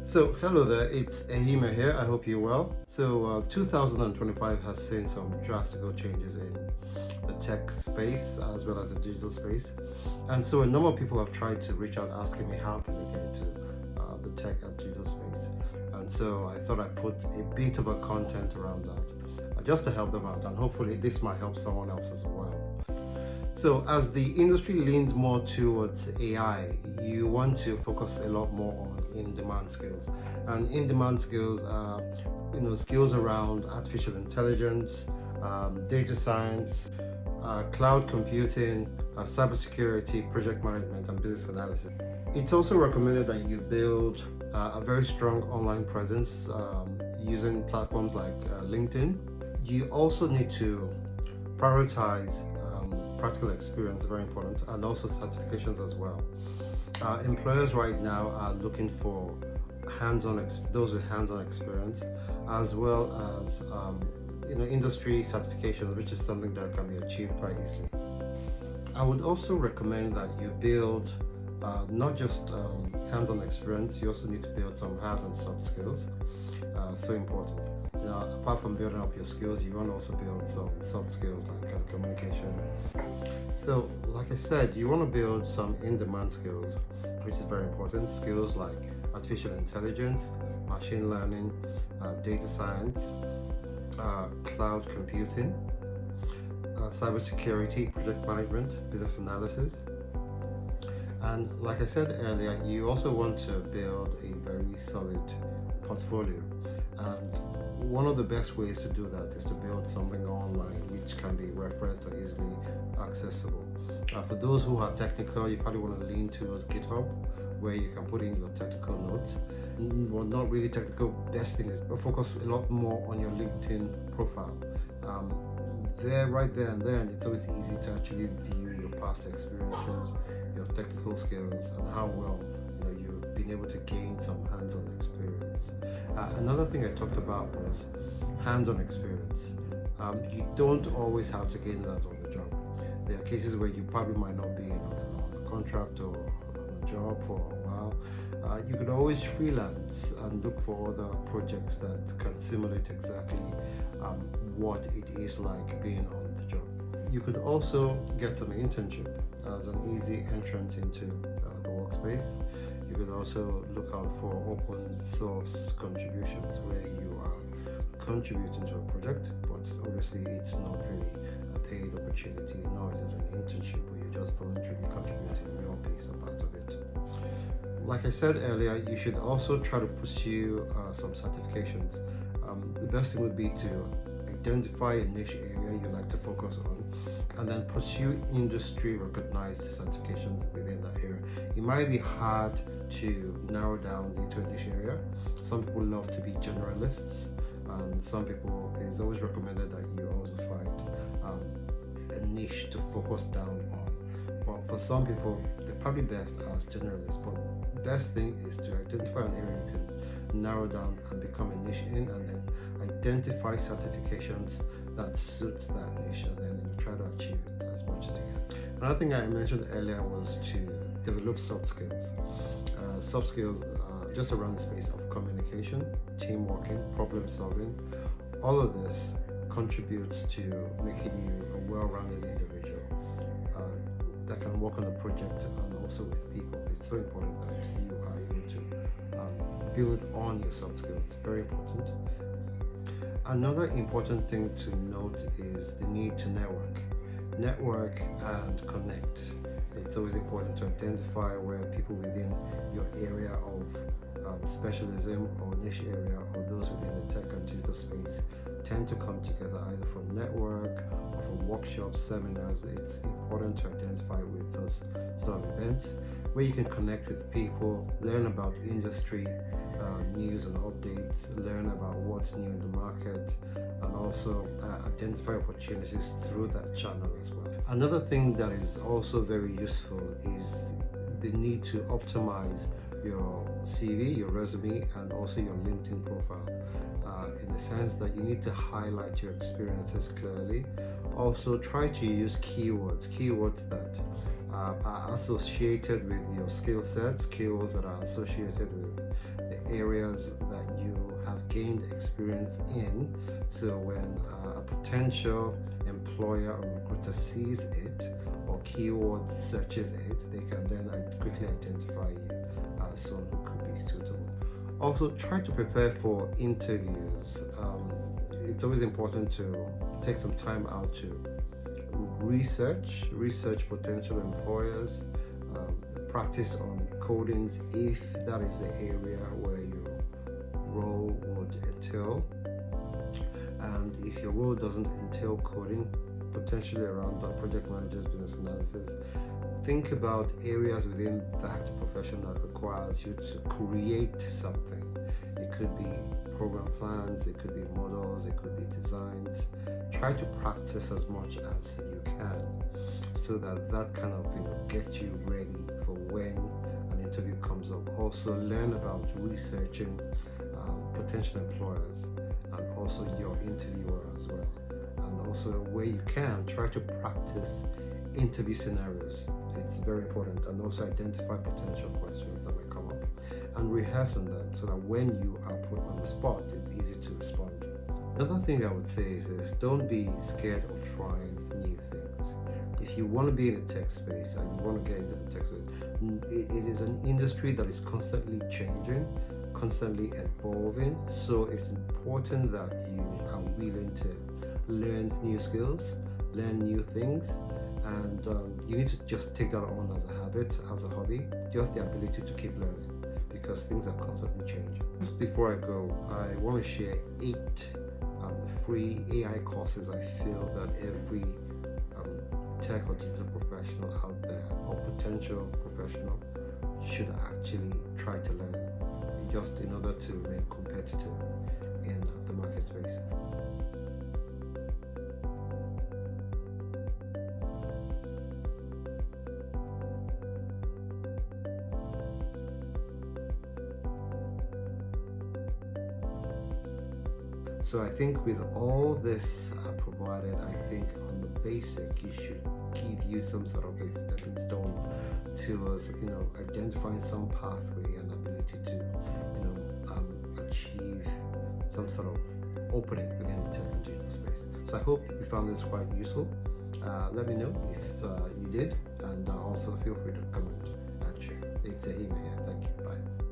So, hello there, it's Ehime here. I hope you're well. So, 2025 has seen some drastic changes in the tech space as well as the digital space. And so, a number of people have tried to reach out asking me how can they get into the tech and digital space. And so, I thought I'd put a bit of a content around that just to help them out. And hopefully, this might help someone else as well. So as the industry leans more towards AI, you want to focus a lot more on in-demand skills. And in-demand skills are, skills around artificial intelligence, data science, cloud computing, cybersecurity, project management, and business analysis. It's also recommended that you build a very strong online presence using platforms like LinkedIn. You also need to prioritize practical experience, very important, and also certifications as well. Employers right now are looking for those with hands-on experience, as well as industry certifications, which is something that can be achieved quite easily. I would also recommend that you build not just hands-on experience, you also need to build some hard and soft skills. So important. Apart from building up your skills, you want to also build some soft skills like communication. So, like I said, you want to build some in-demand skills, which is very important. Skills like artificial intelligence, machine learning, data science, cloud computing, cybersecurity, project management, business analysis. And like I said earlier, you also want to build a very solid portfolio. And one of the best ways to do that is to build something online which can be referenced or easily accessible. For those who are technical, you probably want to lean towards GitHub, where you can put in your technical notes. Well, not really technical, best thing is to focus a lot more on your LinkedIn profile. Right there and then, it's always easy to actually view your past experiences, your technical skills, and how well you've been able to gain some hands-on experience. Another thing I talked about was hands-on experience. You don't always have to gain that on the job. There are cases where you probably might not be on a contract or on a job for a while. You could always freelance and look for other projects that can simulate exactly what it is like being on the job. You could also get an internship as an easy entrance into the workspace. You could also look out for open source contributions where you are contributing to a project, but obviously it's not really a paid opportunity, nor is it an internship where you're just voluntarily contributing your piece or part of it. Like I said earlier, you should also try to pursue some certifications. The best thing would be to identify a niche area you like to focus on, and then pursue industry recognized certifications within that area. It might be hard to narrow down into a niche area. Some people love to be generalists, and some people, it's always recommended that you also find a niche to focus down on. But for some people, they're probably best as generalists, but the best thing is to identify an area you can narrow down and become a niche in, and then identify certifications that suits that niche, and then you try to achieve it as much as you can. Another thing I mentioned earlier was to develop soft skills. Soft skills are just around the space of communication, team working, problem solving. All of this contributes to making you a well-rounded individual that can work on a project and also with people. It's so important that you are able to build on your soft skills. Very important. Another important thing to note is the need to network and connect. It's always important to identify where people within your area of specialism or niche area, or those within the tech and digital space, tend to come together either for network or for workshops, seminars. It's important to identify with those sort of events where you can connect with people, learn about industry news and updates, learn about what's new in the market, and also identify opportunities through that channel as well. Another thing that is also very useful is the need to optimize your CV, your resume, and also your LinkedIn profile, in the sense that you need to highlight your experiences clearly. Also try to use keywords that are associated with your skill sets, skills that are associated with the areas that you have gained experience in. So when a potential employer or recruiter sees it or keyword searches it, they can then quickly identify you as someone who could be suitable. Also, try to prepare for interviews. It's always important to take some time out to research potential employers, practice on codings if that is the area where your role would entail. And if your role doesn't entail coding, potentially around project managers, business analysis, think about areas within that profession that requires you to create something. It could be program plans, it could be models, it could be designs. Try to practice as much as you can so that kind of gets you ready for when an interview comes up. Also learn about researching potential employers and also your interviewer as well. And also where you can, try to practice interview scenarios. It's very important. And also identify potential questions that may come up and rehearse on them so that when you are put on the spot, it's easy to respond. Another thing I would say is this: don't be scared of trying new things. If you want to be in the tech space and you want to get into the tech space, it is an industry that is constantly changing, constantly evolving. So it's important that you are willing to learn new skills, learn new things, and you need to just take that on as a habit, as a hobby, just the ability to keep learning, because things are constantly changing. Just before I go, I want to share 8 free AI courses I feel that every tech or digital professional out there or potential professional should actually try to learn, just in order to remain competitive in the market space. So I think with all this provided, I think on the basic, you should give you some sort of a stepping stone towards, identifying some pathway and ability to, achieve some sort of opening within the tech and digital space. So I hope you found this quite useful. Let me know if you did, and also feel free to comment and share. It's Ahima here. Thank you. Bye.